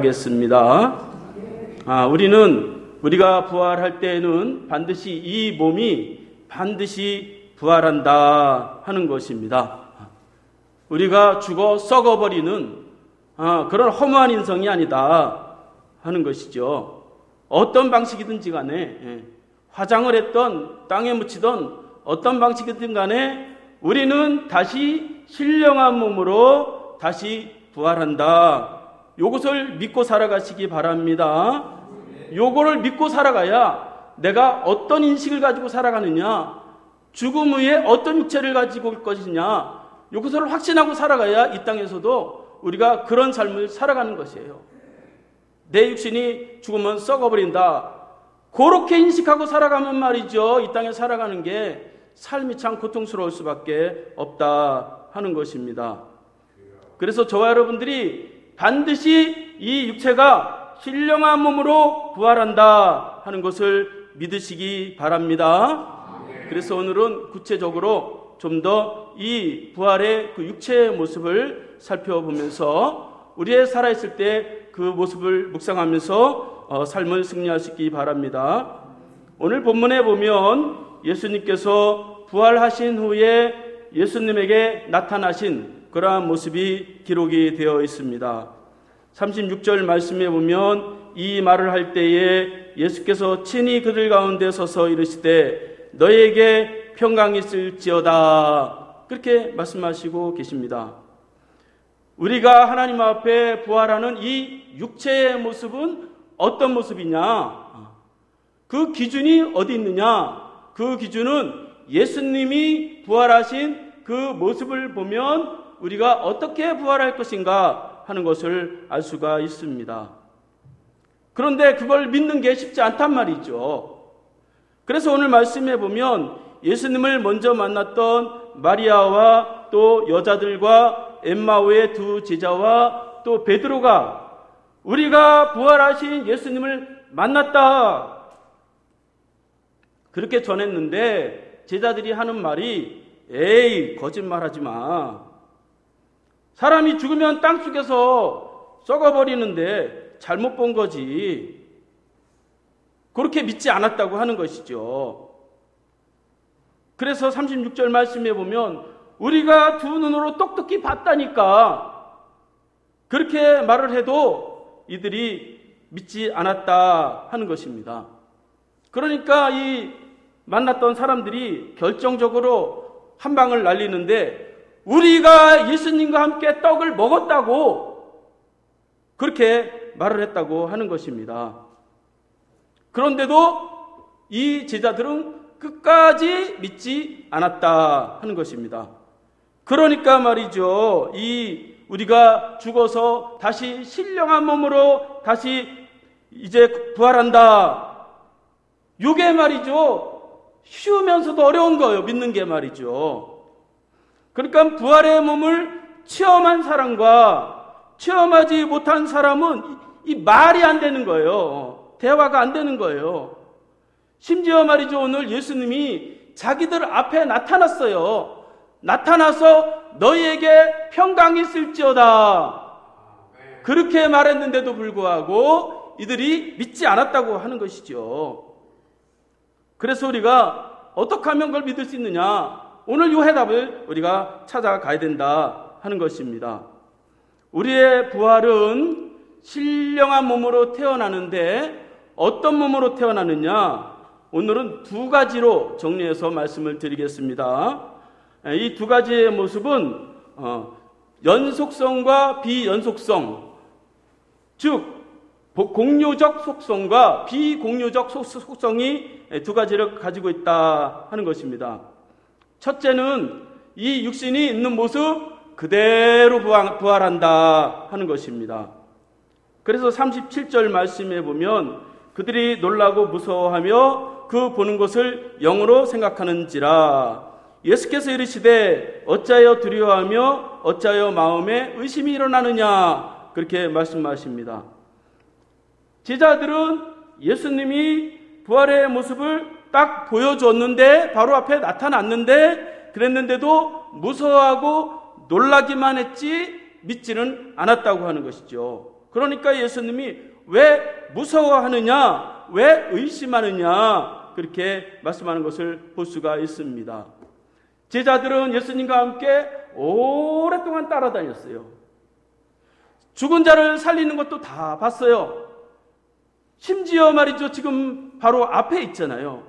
하겠습니다. 우리가 부활할 때에는 반드시 이 몸이 반드시 부활한다 하는 것입니다. 우리가 죽어 썩어버리는 그런 허무한 인성이 아니다 하는 것이죠. 어떤 방식이든지 간에 화장을 했던 땅에 묻히던 어떤 방식이든 간에 우리는 다시 신령한 몸으로 다시 부활한다. 요것을 믿고 살아가시기 바랍니다. 요거를 믿고 살아가야 내가 어떤 인식을 가지고 살아가느냐, 죽음 후에 어떤 육체를 가지고 올 것이냐, 요것을 확신하고 살아가야 이 땅에서도 우리가 그런 삶을 살아가는 것이에요. 내 육신이 죽으면 썩어버린다. 그렇게 인식하고 살아가면 말이죠, 이 땅에 살아가는 게 삶이 참 고통스러울 수밖에 없다 하는 것입니다. 그래서 저와 여러분들이 반드시 이 육체가 신령한 몸으로 부활한다 하는 것을 믿으시기 바랍니다. 그래서 오늘은 구체적으로 좀 더 이 부활의 그 육체의 모습을 살펴보면서 우리의 살아있을 때 그 모습을 묵상하면서 삶을 승리할 수 있기 바랍니다. 오늘 본문에 보면 예수님께서 부활하신 후에 예수님에게 나타나신 그러한 모습이 기록이 되어 있습니다. 36절 말씀에 보면 이 말을 할 때에 예수께서 친히 그들 가운데 서서 이르시되 너에게 평강이 있을지어다, 그렇게 말씀하시고 계십니다. 우리가 하나님 앞에 부활하는 이 육체의 모습은 어떤 모습이냐? 그 기준이 어디 있느냐? 그 기준은 예수님이 부활하신 그 모습을 보면 우리가 어떻게 부활할 것인가 하는 것을 알 수가 있습니다. 그런데 그걸 믿는 게 쉽지 않단 말이죠. 그래서 오늘 말씀에 보면 예수님을 먼저 만났던 마리아와 또 여자들과 엠마오의 두 제자와 또 베드로가 우리가 부활하신 예수님을 만났다, 그렇게 전했는데 제자들이 하는 말이 에이, 거짓말하지 마. 사람이 죽으면 땅속에서 썩어버리는데 잘못 본 거지. 그렇게 믿지 않았다고 하는 것이죠. 그래서 36절 말씀에 보면 우리가 두 눈으로 똑똑히 봤다니까 그렇게 말을 해도 이들이 믿지 않았다 하는 것입니다. 그러니까 이 만났던 사람들이 결정적으로 한 방을 날리는데 우리가 예수님과 함께 떡을 먹었다고 그렇게 말을 했다고 하는 것입니다. 그런데도 이 제자들은 끝까지 믿지 않았다 하는 것입니다. 그러니까 말이죠, 이 우리가 죽어서 다시 신령한 몸으로 다시 이제 부활한다, 이게 말이죠 쉬우면서도 어려운 거예요, 믿는 게 말이죠. 그러니까 부활의 몸을 체험한 사람과 체험하지 못한 사람은 이 말이 안 되는 거예요. 대화가 안 되는 거예요. 심지어 말이죠, 오늘 예수님이 자기들 앞에 나타났어요. 나타나서 너희에게 평강이 있을지어다, 그렇게 말했는데도 불구하고 이들이 믿지 않았다고 하는 것이죠. 그래서 우리가 어떻게 하면 그걸 믿을 수 있느냐, 오늘 이 해답을 우리가 찾아가야 된다 하는 것입니다. 우리의 부활은 신령한 몸으로 태어나는데 어떤 몸으로 태어나느냐, 오늘은 두 가지로 정리해서 말씀을 드리겠습니다. 이 두 가지의 모습은 연속성과 비연속성, 즉 공유적 속성과 비공유적 속성이 두 가지를 가지고 있다 하는 것입니다. 첫째는 이 육신이 있는 모습 그대로 부활한다 하는 것입니다. 그래서 37절 말씀에 보면 그들이 놀라고 무서워하며 그 보는 것을 영으로 생각하는지라 예수께서 이르시되 어찌하여 두려워하며 어찌하여 마음에 의심이 일어나느냐, 그렇게 말씀하십니다. 제자들은 예수님이 부활의 모습을 딱 보여줬는데, 바로 앞에 나타났는데, 그랬는데도 무서워하고 놀라기만 했지 믿지는 않았다고 하는 것이죠. 그러니까 예수님이 왜 무서워하느냐, 왜 의심하느냐 그렇게 말씀하는 것을 볼 수가 있습니다. 제자들은 예수님과 함께 오랫동안 따라다녔어요. 죽은 자를 살리는 것도 다 봤어요. 심지어 말이죠, 지금 바로 앞에 있잖아요.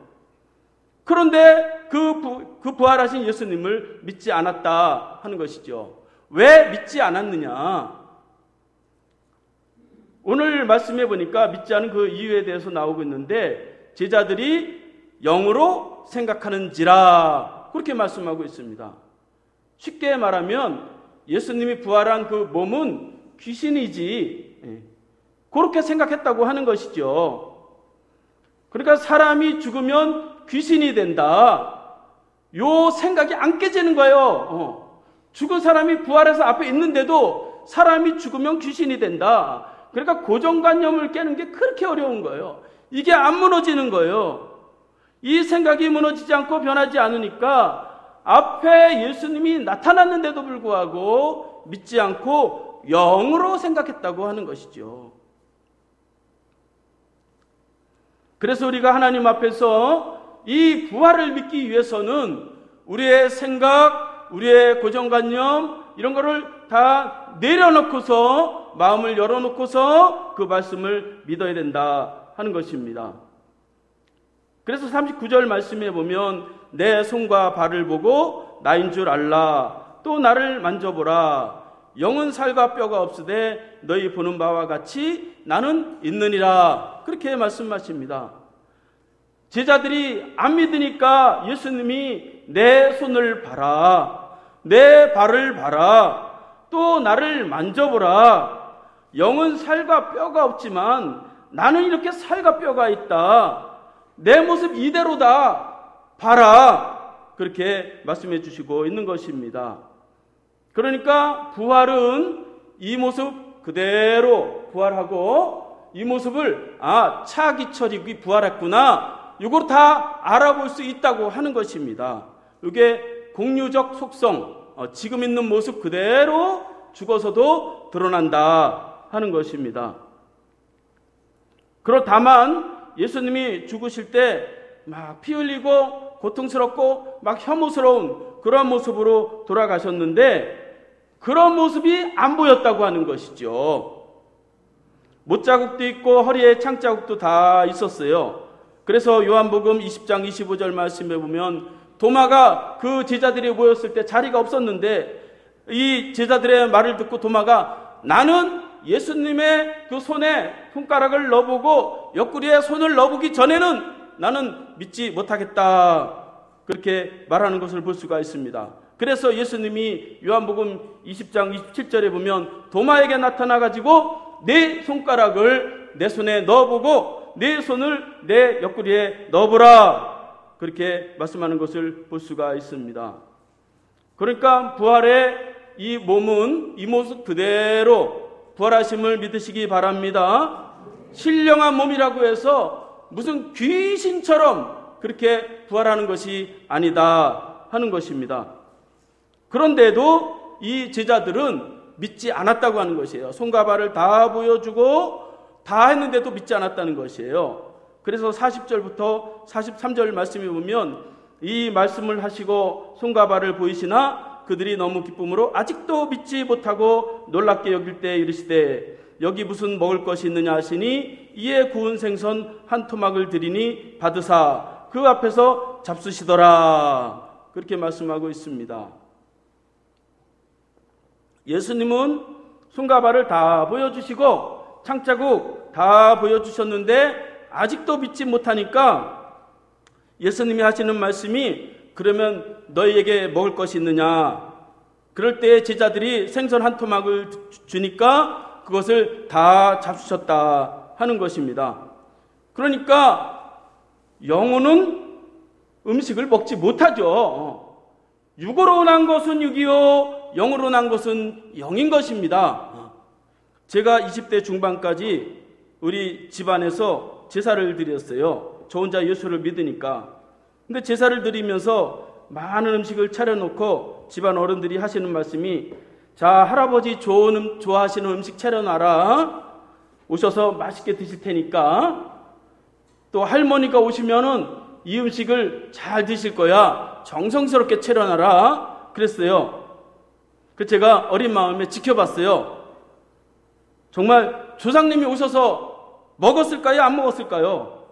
그런데 그 부활하신 예수님을 믿지 않았다 하는 것이죠. 왜 믿지 않았느냐? 오늘 말씀해 보니까 믿지 않은 그 이유에 대해서 나오고 있는데, 제자들이 영으로 생각하는지라 그렇게 말씀하고 있습니다. 쉽게 말하면 예수님이 부활한 그 몸은 귀신이지, 그렇게 생각했다고 하는 것이죠. 그러니까 사람이 죽으면 귀신이 된다, 요 생각이 안 깨지는 거예요. 죽은 사람이 부활해서 앞에 있는데도 사람이 죽으면 귀신이 된다. 그러니까 고정관념을 깨는 게 그렇게 어려운 거예요. 이게 안 무너지는 거예요. 이 생각이 무너지지 않고 변하지 않으니까 앞에 예수님이 나타났는데도 불구하고 믿지 않고 영으로 생각했다고 하는 것이죠. 그래서 우리가 하나님 앞에서 이 부활을 믿기 위해서는 우리의 생각, 우리의 고정관념 이런 거를 다 내려놓고서, 마음을 열어놓고서 그 말씀을 믿어야 된다 하는 것입니다. 그래서 39절 말씀에 보면 내 손과 발을 보고 나인 줄 알라. 또 나를 만져보라. 영은 살과 뼈가 없으되 너희 보는 바와 같이 나는 있느니라. 그렇게 말씀하십니다. 제자들이 안 믿으니까 예수님이 내 손을 봐라, 내 발을 봐라, 또 나를 만져보라. 영은 살과 뼈가 없지만 나는 이렇게 살과 뼈가 있다. 내 모습 이대로다. 봐라. 그렇게 말씀해 주시고 있는 것입니다. 그러니까 부활은 이 모습 그대로 부활하고, 이 모습을 차기철이 부활했구나, 이걸 다 알아볼 수 있다고 하는 것입니다. 이게 공유적 속성, 지금 있는 모습 그대로 죽어서도 드러난다 하는 것입니다. 다만 예수님이 죽으실 때 막 피 흘리고 고통스럽고 막 혐오스러운 그런 모습으로 돌아가셨는데, 그런 모습이 안 보였다고 하는 것이죠. 못자국도 있고 허리에 창자국도 다 있었어요. 그래서 요한복음 20장 25절 말씀에 보면 도마가 그 제자들이 모였을 때 자리가 없었는데, 이 제자들의 말을 듣고 도마가 나는 예수님의 그 손에 손가락을 넣어보고 옆구리에 손을 넣어보기 전에는 나는 믿지 못하겠다, 그렇게 말하는 것을 볼 수가 있습니다. 그래서 예수님이 요한복음 20장 27절에 보면 도마에게 나타나가지고 내 손가락을 내 손에 넣어보고 내 손을 내 옆구리에 넣어보라, 그렇게 말씀하는 것을 볼 수가 있습니다. 그러니까 부활의 이 몸은 이 모습 그대로 부활하심을 믿으시기 바랍니다. 신령한 몸이라고 해서 무슨 귀신처럼 그렇게 부활하는 것이 아니다 하는 것입니다. 그런데도 이 제자들은 믿지 않았다고 하는 것이에요. 손과 발을 다 보여주고 다 했는데도 믿지 않았다는 것이에요. 그래서 40절부터 43절 말씀에 보면 이 말씀을 하시고 손과 발을 보이시나 그들이 너무 기쁨으로 아직도 믿지 못하고 놀랍게 여길 때 이르시되 여기 무슨 먹을 것이 있느냐 하시니 이에 구운 생선 한 토막을 드리니 받으사 그 앞에서 잡수시더라, 그렇게 말씀하고 있습니다. 예수님은 손과 발을 다 보여주시고 창자국 다 보여주셨는데 아직도 믿지 못하니까 예수님이 하시는 말씀이 그러면 너희에게 먹을 것이 있느냐. 그럴 때 제자들이 생선 한 토막을 주니까 그것을 다 잡수셨다 하는 것입니다. 그러니까 영혼은 음식을 먹지 못하죠. 육으로 난 것은 육이요 영으로 난 것은 영인 것입니다. 제가 20대 중반까지 우리 집안에서 제사를 드렸어요. 저 혼자 예수를 믿으니까. 근데 제사를 드리면서 많은 음식을 차려놓고 집안 어른들이 하시는 말씀이 자, 할아버지 좋아하시는 음식 차려놔라. 오셔서 맛있게 드실 테니까, 또 할머니가 오시면은 이 음식을 잘 드실 거야. 정성스럽게 차려놔라. 그랬어요. 그 제가 어린 마음에 지켜봤어요. 정말 조상님이 오셔서 먹었을까요? 안 먹었을까요?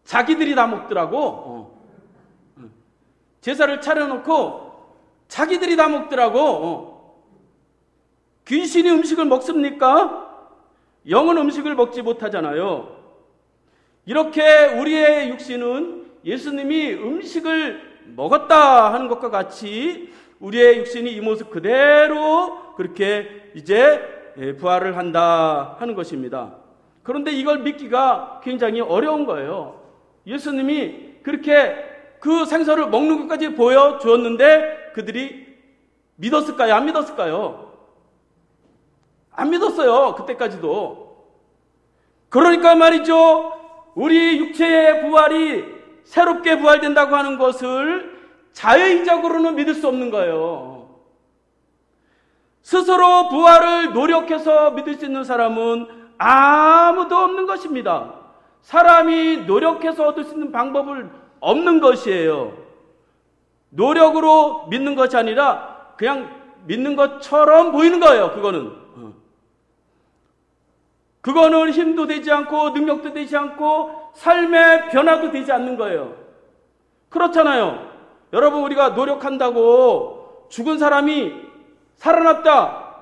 자기들이 다 먹더라고. 제사를 차려놓고 자기들이 다 먹더라고. 귀신이 음식을 먹습니까? 영은 음식을 먹지 못하잖아요. 이렇게 우리의 육신은 예수님이 음식을 먹었다 하는 것과 같이 우리의 육신이 이 모습 그대로 그렇게 이제 부활을 한다 하는 것입니다. 그런데 이걸 믿기가 굉장히 어려운 거예요. 예수님이 그렇게 그 생선을 먹는 것까지 보여주었는데 그들이 믿었을까요? 안 믿었을까요? 안 믿었어요. 그때까지도. 그러니까 말이죠. 우리 육체의 부활이 새롭게 부활된다고 하는 것을 자의적으로는 믿을 수 없는 거예요. 스스로 부활을 노력해서 믿을 수 있는 사람은 아무도 없는 것입니다. 사람이 노력해서 얻을 수 있는 방법은 없는 것이에요. 노력으로 믿는 것이 아니라 그냥 믿는 것처럼 보이는 거예요. 그거는 힘도 되지 않고 능력도 되지 않고 삶의 변화도 되지 않는 거예요. 그렇잖아요. 여러분, 우리가 노력한다고 죽은 사람이 살아났다,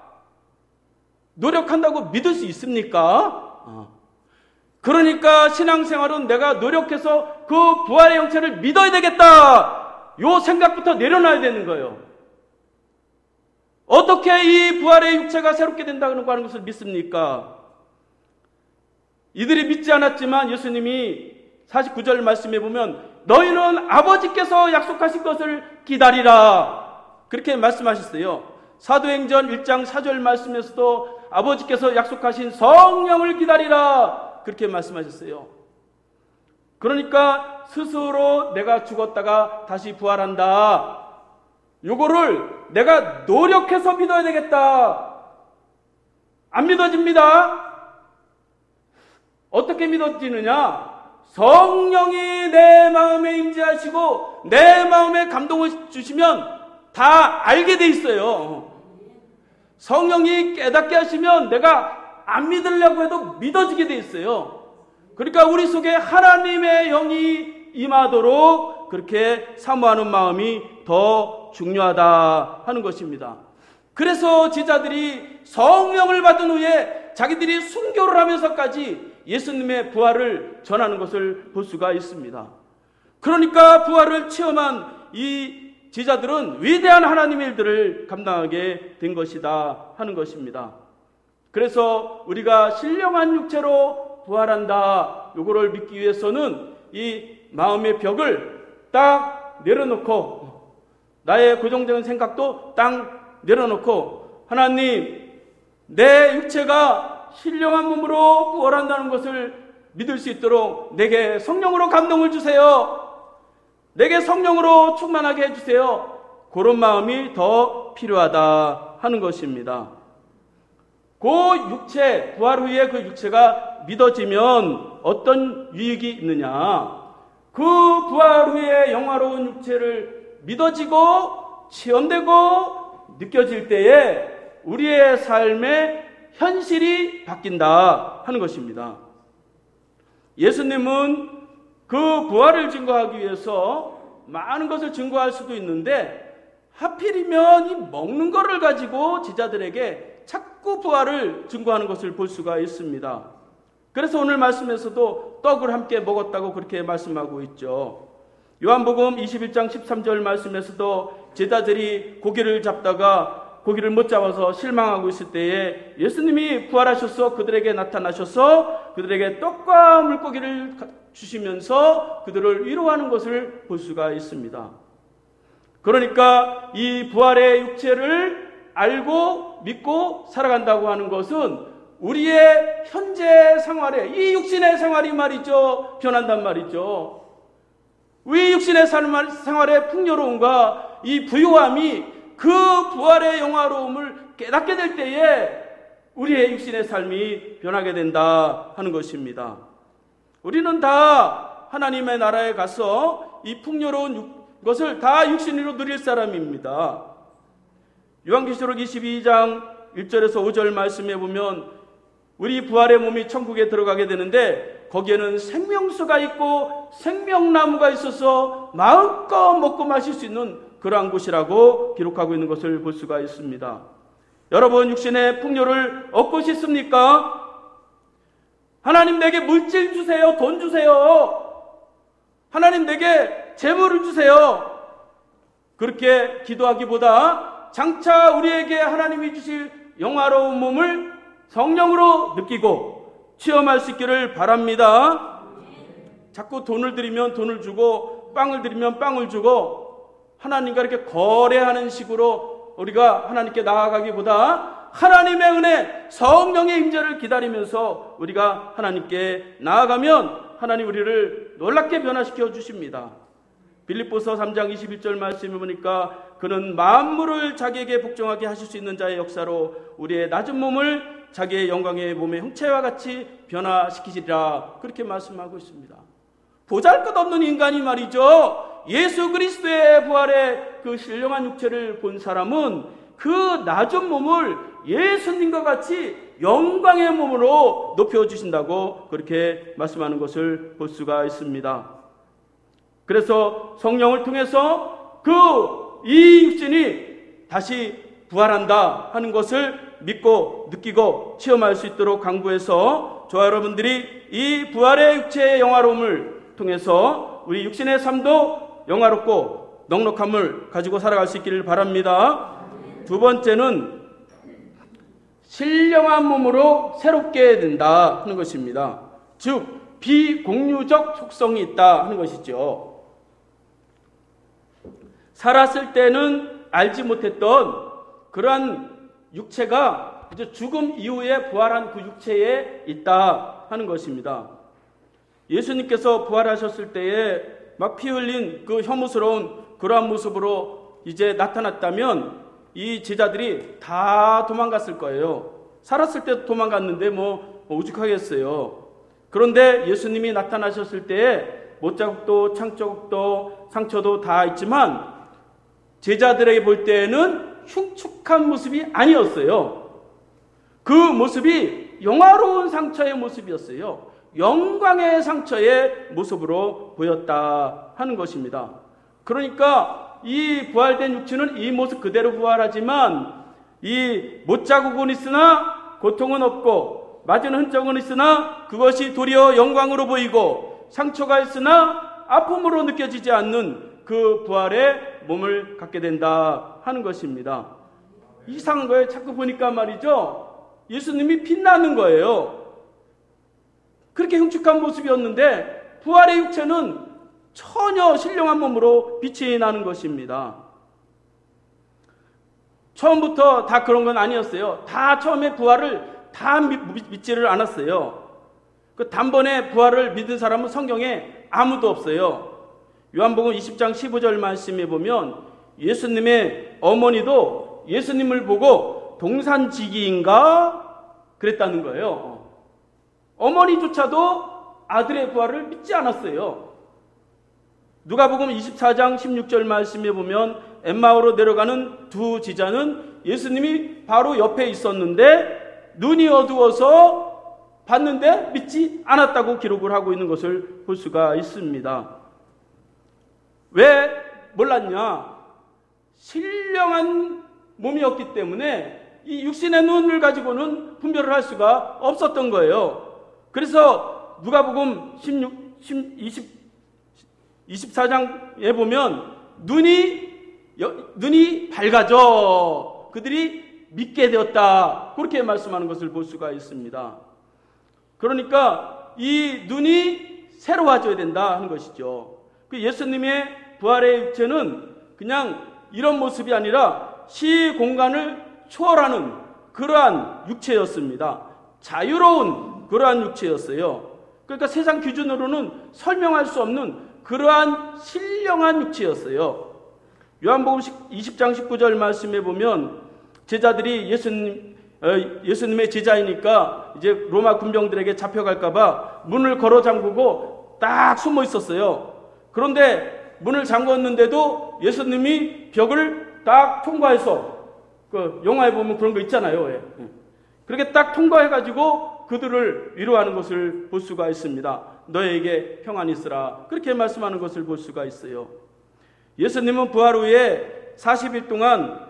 노력한다고 믿을 수 있습니까? 그러니까 신앙생활은 내가 노력해서 그 부활의 형체를 믿어야 되겠다, 요 생각부터 내려놔야 되는 거예요. 어떻게 이 부활의 육체가 새롭게 된다는 것을 믿습니까? 이들이 믿지 않았지만 예수님이 49절 말씀에 보면 너희는 아버지께서 약속하신 것을 기다리라, 그렇게 말씀하셨어요. 사도행전 1장 4절 말씀에서도 아버지께서 약속하신 성령을 기다리라, 그렇게 말씀하셨어요. 그러니까 스스로 내가 죽었다가 다시 부활한다, 요거를 내가 노력해서 믿어야 되겠다. 안 믿어집니다. 어떻게 믿어지느냐? 성령이 내 마음에 임재하시고 내 마음에 감동을 주시면 다 알게 돼 있어요. 성령이 깨닫게 하시면 내가 안 믿으려고 해도 믿어지게 돼 있어요. 그러니까 우리 속에 하나님의 영이 임하도록 그렇게 사모하는 마음이 더 중요하다 하는 것입니다. 그래서 제자들이 성령을 받은 후에 자기들이 순교를 하면서까지 예수님의 부활을 전하는 것을 볼 수가 있습니다. 그러니까 부활을 체험한 이 제자들은 위대한 하나님의 일들을 감당하게 된 것이다 하는 것입니다. 그래서 우리가 신령한 육체로 부활한다, 요거를 믿기 위해서는 이 마음의 벽을 딱 내려놓고 나의 고정된 생각도 딱 내려놓고 하나님, 내 육체가 신령한 몸으로 부활한다는 것을 믿을 수 있도록 내게 성령으로 감동을 주세요. 내게 성령으로 충만하게 해주세요. 그런 마음이 더 필요하다 하는 것입니다. 그 육체, 부활 후에 그 육체가 믿어지면 어떤 유익이 있느냐? 그 부활 후에 영화로운 육체를 믿어지고 체험되고 느껴질 때에 우리의 삶의 현실이 바뀐다 하는 것입니다. 예수님은 그 부활을 증거하기 위해서 많은 것을 증거할 수도 있는데 하필이면 이 먹는 거를 가지고 제자들에게 자꾸 부활을 증거하는 것을 볼 수가 있습니다. 그래서 오늘 말씀에서도 떡을 함께 먹었다고 그렇게 말씀하고 있죠. 요한복음 21장 13절 말씀에서도 제자들이 고기를 잡다가 고기를 못 잡아서 실망하고 있을 때에 예수님이 부활하셔서 그들에게 나타나셔서 그들에게 떡과 물고기를 주시면서 그들을 위로하는 것을 볼 수가 있습니다. 그러니까 이 부활의 육체를 알고 믿고 살아간다고 하는 것은 우리의 현재 생활에, 이 육신의 생활이 말이죠, 변한단 말이죠. 우리 육신의 생활의 풍요로움과 이 부요함이 그 부활의 영화로움을 깨닫게 될 때에 우리의 육신의 삶이 변하게 된다 하는 것입니다. 우리는 다 하나님의 나라에 가서 이 풍요로운 것을 다 육신으로 누릴 사람입니다. 요한계시록 22장 1절에서 5절 말씀해 보면 우리 부활의 몸이 천국에 들어가게 되는데 거기에는 생명수가 있고 생명나무가 있어서 마음껏 먹고 마실 수 있는 그러한 곳이라고 기록하고 있는 것을 볼 수가 있습니다. 여러분, 육신의 풍요를 얻고 싶습니까? 하나님 내게 물질 주세요. 돈 주세요. 하나님 내게 재물을 주세요. 그렇게 기도하기보다 장차 우리에게 하나님이 주실 영화로운 몸을 성령으로 느끼고 체험할 수 있기를 바랍니다. 자꾸 돈을 드리면 돈을 주고 빵을 드리면 빵을 주고 하나님과 이렇게 거래하는 식으로 우리가 하나님께 나아가기보다 하나님의 은혜, 성령의 임재를 기다리면서 우리가 하나님께 나아가면 하나님 우리를 놀랍게 변화시켜 주십니다. 빌립보서 3장 21절 말씀을 보니까 그는 만물을 자기에게 복종하게 하실 수 있는 자의 역사로 우리의 낮은 몸을 자기의 영광의 몸의 형체와 같이 변화시키시리라, 그렇게 말씀하고 있습니다. 보잘것없는 인간이 말이죠, 예수 그리스도의 부활의 그 신령한 육체를 본 사람은 그 낮은 몸을 예수님과 같이 영광의 몸으로 높여주신다고 그렇게 말씀하는 것을 볼 수가 있습니다. 그래서 성령을 통해서 이 육신이 다시 부활한다 하는 것을 믿고 느끼고 체험할 수 있도록 강구해서 저와 여러분들이 이 부활의 육체의 영화로움을 통해서 우리 육신의 삶도 영화롭고 넉넉함을 가지고 살아갈 수 있기를 바랍니다. 두 번째는 신령한 몸으로 새롭게 된다 하는 것입니다. 즉 비공유적 속성이 있다 하는 것이죠. 살았을 때는 알지 못했던 그러한 육체가 이제 죽음 이후에 부활한 그 육체에 있다 하는 것입니다. 예수님께서 부활하셨을 때에 막 피 흘린 그 혐오스러운 그러한 모습으로 이제 나타났다면 이 제자들이 다 도망갔을 거예요. 살았을 때도 도망갔는데 뭐 오죽하겠어요. 그런데 예수님이 나타나셨을 때에 못자국도 창자국도 상처도 다 있지만 제자들에게 볼 때에는 흉측한 모습이 아니었어요. 그 모습이 영화로운 상처의 모습이었어요. 영광의 상처의 모습으로 보였다 하는 것입니다. 그러니까 이 부활된 육체는 이 모습 그대로 부활하지만 이 못자국은 있으나 고통은 없고 맞은 흔적은 있으나 그것이 도리어 영광으로 보이고 상처가 있으나 아픔으로 느껴지지 않는 그 부활의 몸을 갖게 된다 하는 것입니다. 이상한 거예요. 자꾸 보니까 말이죠, 예수님이 빛나는 거예요. 그렇게 흉측한 모습이었는데 부활의 육체는 전혀 신령한 몸으로 빛이 나는 것입니다. 처음부터 다 그런 건 아니었어요. 다 처음에 부활을 다 믿지를 않았어요. 그 단번에 부활을 믿은 사람은 성경에 아무도 없어요. 요한복음 20장 15절 말씀에 보면 예수님의 어머니도 예수님을 보고 동산지기인가 그랬다는 거예요. 어머니조차도 아들의 부활을 믿지 않았어요. 누가복음 24장 16절 말씀에 보면 엠마오로 내려가는 두 제자는 예수님이 바로 옆에 있었는데 눈이 어두워서 봤는데 믿지 않았다고 기록을 하고 있는 것을 볼 수가 있습니다. 왜 몰랐냐? 신령한 몸이었기 때문에 이 육신의 눈을 가지고는 분별을 할 수가 없었던 거예요. 그래서 누가복음 24장에 보면 눈이 밝아져 그들이 믿게 되었다, 그렇게 말씀하는 것을 볼 수가 있습니다. 그러니까 이 눈이 새로워져야 된다 하는 것이죠. 그 예수님의 부활의 육체는 그냥 이런 모습이 아니라 시공간을 초월하는 그러한 육체였습니다. 자유로운 그러한 육체였어요. 그러니까 세상 기준으로는 설명할 수 없는 그러한 신령한 육체였어요. 요한복음 20장 19절 말씀에 보면 제자들이 예수님 예수님의 제자이니까 이제 로마 군병들에게 잡혀갈까봐 문을 걸어 잠그고 딱 숨어 있었어요. 그런데 문을 잠궜는데도 예수님이 벽을 딱 통과해서, 그 영화에 보면 그런 거 있잖아요. 그렇게 딱 통과해가지고 그들을 위로하는 것을 볼 수가 있습니다. 너에게 평안이 있으라, 그렇게 말씀하는 것을 볼 수가 있어요. 예수님은 부활 후에 40일 동안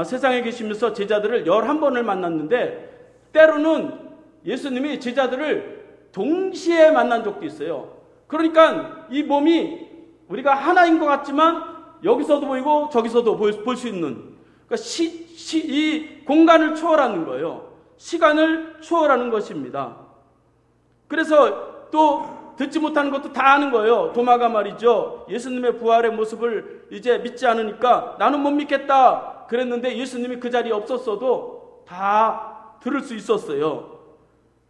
세상에 계시면서 제자들을 11번을 만났는데, 때로는 예수님이 제자들을 동시에 만난 적도 있어요. 그러니까 이 몸이 우리가 하나인 것 같지만 여기서도 보이고 저기서도 볼 수 있는, 그러니까 이 공간을 초월하는 거예요. 시간을 초월하는 것입니다. 그래서 또 듣지 못하는 것도 다 아는 거예요. 도마가 말이죠, 예수님의 부활의 모습을 이제 믿지 않으니까 나는 못 믿겠다 그랬는데 예수님이 그 자리에 없었어도 다 들을 수 있었어요.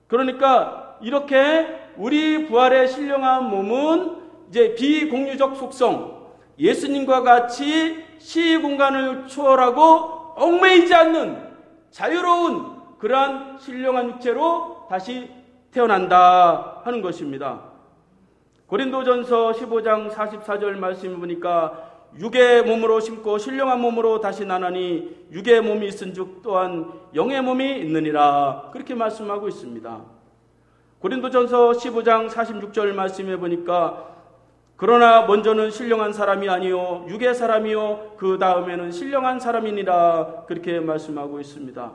그러니까 이렇게 우리 부활의 신령한 몸은 이제 비공유적 속성, 예수님과 같이 시 공간을 초월하고 얽매이지 않는 자유로운 그러한 신령한 육체로 다시 태어난다 하는 것입니다. 고린도전서 15장 44절 말씀 보니까 육의 몸으로 심고 신령한 몸으로 다시 나나니 육의 몸이 있은즉 또한 영의 몸이 있느니라, 그렇게 말씀하고 있습니다. 고린도전서 15장 46절 말씀해 보니까 그러나 먼저는 신령한 사람이 아니요 육의 사람이요 그 다음에는 신령한 사람이니라, 그렇게 말씀하고 있습니다.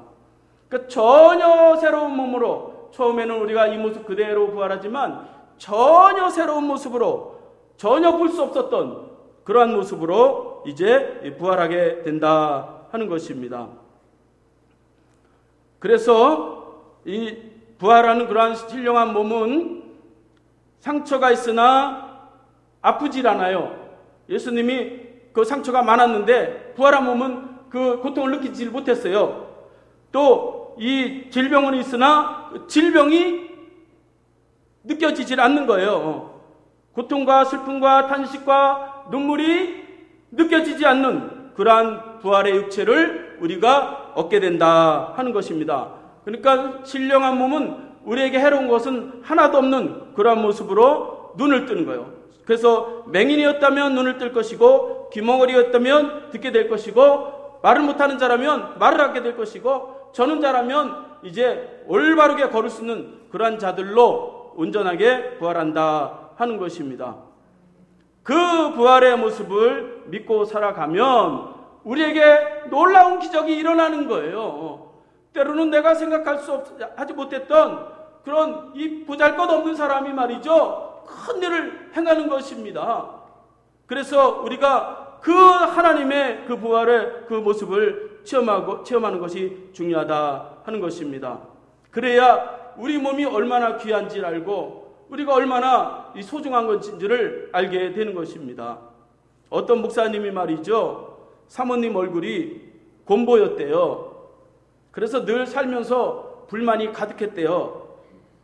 그러니까 전혀 새로운 몸으로, 처음에는 우리가 이 모습 그대로 부활하지만 전혀 새로운 모습으로, 전혀 볼 수 없었던 그러한 모습으로 이제 부활하게 된다 하는 것입니다. 그래서 이 부활하는 그러한 신령한 몸은 상처가 있으나 아프질 않아요. 예수님이 그 상처가 많았는데 부활한 몸은 그 고통을 느끼지 못했어요. 또 이 질병은 있으나 질병이 느껴지질 않는 거예요. 고통과 슬픔과 탄식과 눈물이 느껴지지 않는 그러한 부활의 육체를 우리가 얻게 된다 하는 것입니다. 그러니까 신령한 몸은 우리에게 해로운 것은 하나도 없는 그러한 모습으로 눈을 뜨는 거예요. 그래서 맹인이었다면 눈을 뜰 것이고, 귀머거리였다면 듣게 될 것이고, 말을 못하는 자라면 말을 하게 될 것이고, 저는 자라면 이제 올바르게 걸을 수 있는 그러한 자들로 온전하게 부활한다 하는 것입니다. 그 부활의 모습을 믿고 살아가면 우리에게 놀라운 기적이 일어나는 거예요. 때로는 내가 하지 못했던 그런 이 보잘것없는 사람이 말이죠, 큰 일을 행하는 것입니다. 그래서 우리가 그 하나님의 그 부활의 그 모습을 체험하는 것이 중요하다 하는 것입니다. 그래야 우리 몸이 얼마나 귀한지를 알고 우리가 얼마나 소중한 것인지를 알게 되는 것입니다. 어떤 목사님이 말이죠, 사모님 얼굴이 곰보였대요. 그래서 늘 살면서 불만이 가득했대요.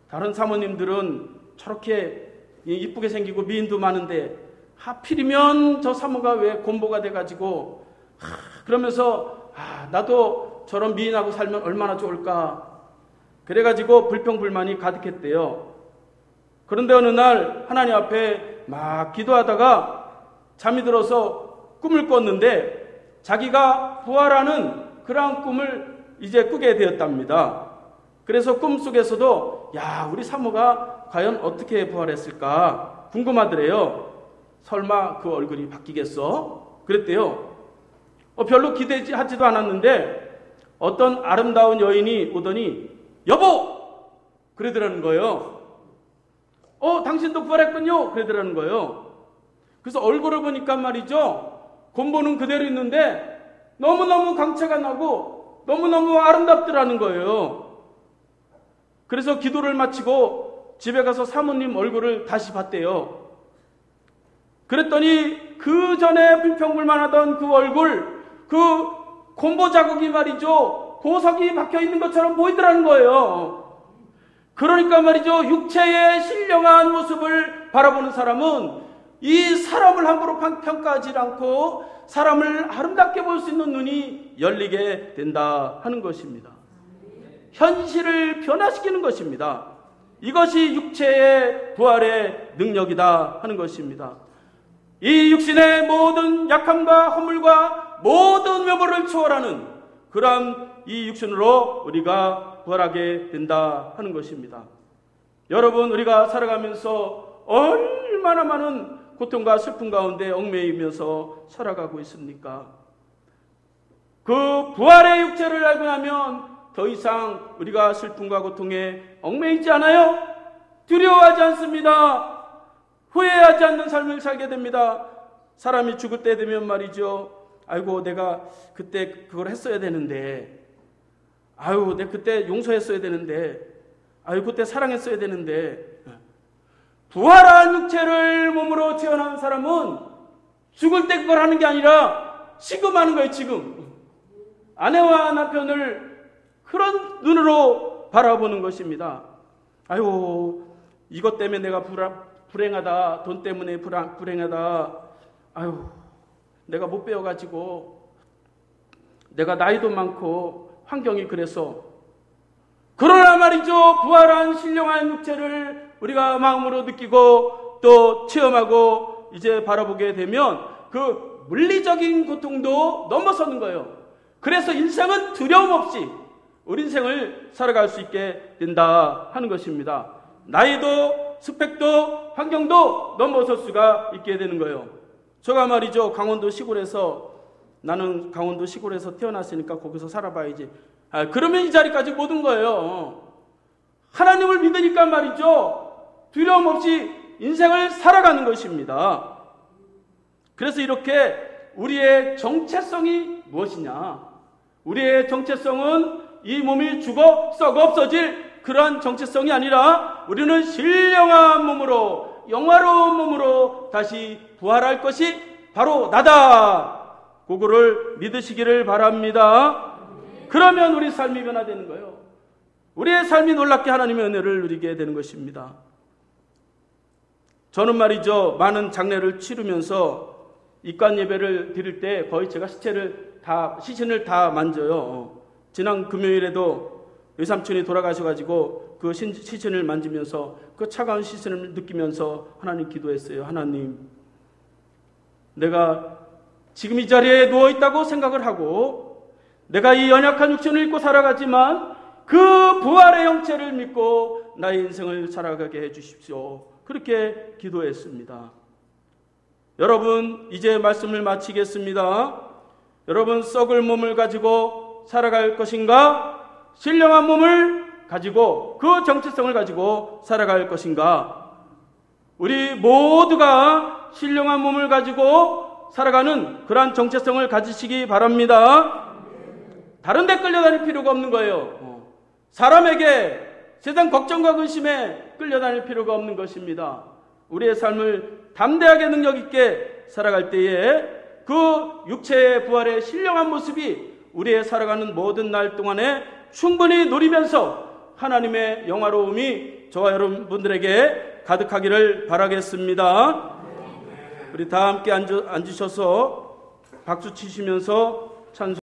다른 사모님들은 저렇게 이쁘게 생기고 미인도 많은데 하필이면 저 사모가 왜 곰보가 돼가지고 그러면서 나도 저런 미인하고 살면 얼마나 좋을까, 그래가지고 불평불만이 가득했대요. 그런데 어느 날 하나님 앞에 막 기도하다가 잠이 들어서 꿈을 꿨는데 자기가 부활하는 그러한 꿈을 이제 꾸게 되었답니다. 그래서 꿈속에서도 우리 사모가 과연 어떻게 부활했을까 궁금하더래요. 설마 그 얼굴이 바뀌겠어? 그랬대요. 별로 기대하지도 않았는데 어떤 아름다운 여인이 오더니 여보! 그러더라는 거예요. 당신도 부활했군요. 그러더라는 거예요. 그래서 얼굴을 보니까 말이죠, 곰보는 그대로 있는데 너무너무 광채가 나고 너무너무 아름답더라는 거예요. 그래서 기도를 마치고 집에 가서 사모님 얼굴을 다시 봤대요. 그랬더니 그 전에 불평불만하던 그 얼굴, 그 곰보 자국이 말이죠, 보석이 박혀 있는 것처럼 보이더라는 거예요. 그러니까 말이죠, 육체의 신령한 모습을 바라보는 사람은 이 사람을 함부로 평가하지 않고 사람을 아름답게 볼 수 있는 눈이 열리게 된다 하는 것입니다. 현실을 변화시키는 것입니다. 이것이 육체의 부활의 능력이다 하는 것입니다. 이 육신의 모든 약함과 허물과 모든 외모를 초월하는 그러한 이 육신으로 우리가 부활하게 된다 하는 것입니다. 여러분, 우리가 살아가면서 얼마나 많은 고통과 슬픔 가운데 얽매이면서 살아가고 있습니까? 그 부활의 육체를 알고 나면 더 이상 우리가 슬픔과 고통에 얽매이지 않아요. 두려워하지 않습니다. 후회하지 않는 삶을 살게 됩니다. 사람이 죽을 때 되면 말이죠. 아이고, 내가 그때 그걸 했어야 되는데, 아유, 내가 그때 용서했어야 되는데, 아유, 그때 사랑했어야 되는데. 부활한 육체를 몸으로 태어난 사람은 죽을 때 그걸 하는 게 아니라 지금 하는 거예요. 지금 아내와 남편을 그런 눈으로 바라보는 것입니다. 아유, 이것 때문에 내가 불행하다. 돈 때문에 불행하다. 아유, 내가 못 배워가지고, 내가 나이도 많고 환경이 그래서. 그러나 말이죠, 부활한 신령한 육체를 우리가 마음으로 느끼고 또 체험하고 이제 바라보게 되면 그 물리적인 고통도 넘어서는 거예요. 그래서 인생은 두려움 없이 우리 인생을 살아갈 수 있게 된다 하는 것입니다. 나이도 스펙도 환경도 넘어설 수가 있게 되는 거예요. 제가 말이죠, 강원도 시골에서, 나는 강원도 시골에서 태어났으니까 거기서 살아봐야지. 그러면 이 자리까지 못 온 거예요. 하나님을 믿으니까 말이죠, 두려움 없이 인생을 살아가는 것입니다. 그래서 이렇게 우리의 정체성이 무엇이냐? 우리의 정체성은 이 몸이 죽어 썩어 없어질 그러한 정체성이 아니라 우리는 신령한 몸으로, 영화로운 몸으로 다시 부활할 것이 바로 나다. 그거를 믿으시기를 바랍니다. 그러면 우리 삶이 변화되는 거예요. 우리의 삶이 놀랍게 하나님의 은혜를 누리게 되는 것입니다. 저는 말이죠, 많은 장례를 치르면서 입관 예배를 드릴 때 거의 제가 시신을 다 만져요. 지난 금요일에도 외삼촌이 돌아가셔가지고 그 시신을 만지면서 그 차가운 시신을 느끼면서 하나님 기도했어요. 하나님, 내가 지금 이 자리에 누워있다고 생각을 하고 내가 이 연약한 육신을 입고 살아가지만 그 부활의 형체를 믿고 나의 인생을 살아가게 해주십시오. 그렇게 기도했습니다. 여러분, 이제 말씀을 마치겠습니다. 여러분, 썩을 몸을 가지고 살아갈 것인가? 신령한 몸을 가지고 그 정체성을 가지고 살아갈 것인가? 우리 모두가 신령한 몸을 가지고 살아가는 그러한 정체성을 가지시기 바랍니다. 다른 데 끌려다닐 필요가 없는 거예요. 사람에게 세상 걱정과 근심에 끌려다닐 필요가 없는 것입니다. 우리의 삶을 담대하게 능력 있게 살아갈 때에 그 육체의 부활의 신령한 모습이 우리의 살아가는 모든 날 동안에 충분히 누리면서 하나님의 영화로움이 저와 여러분들에게 가득하기를 바라겠습니다. 우리 다 함께 앉으셔서 박수 치시면서 찬송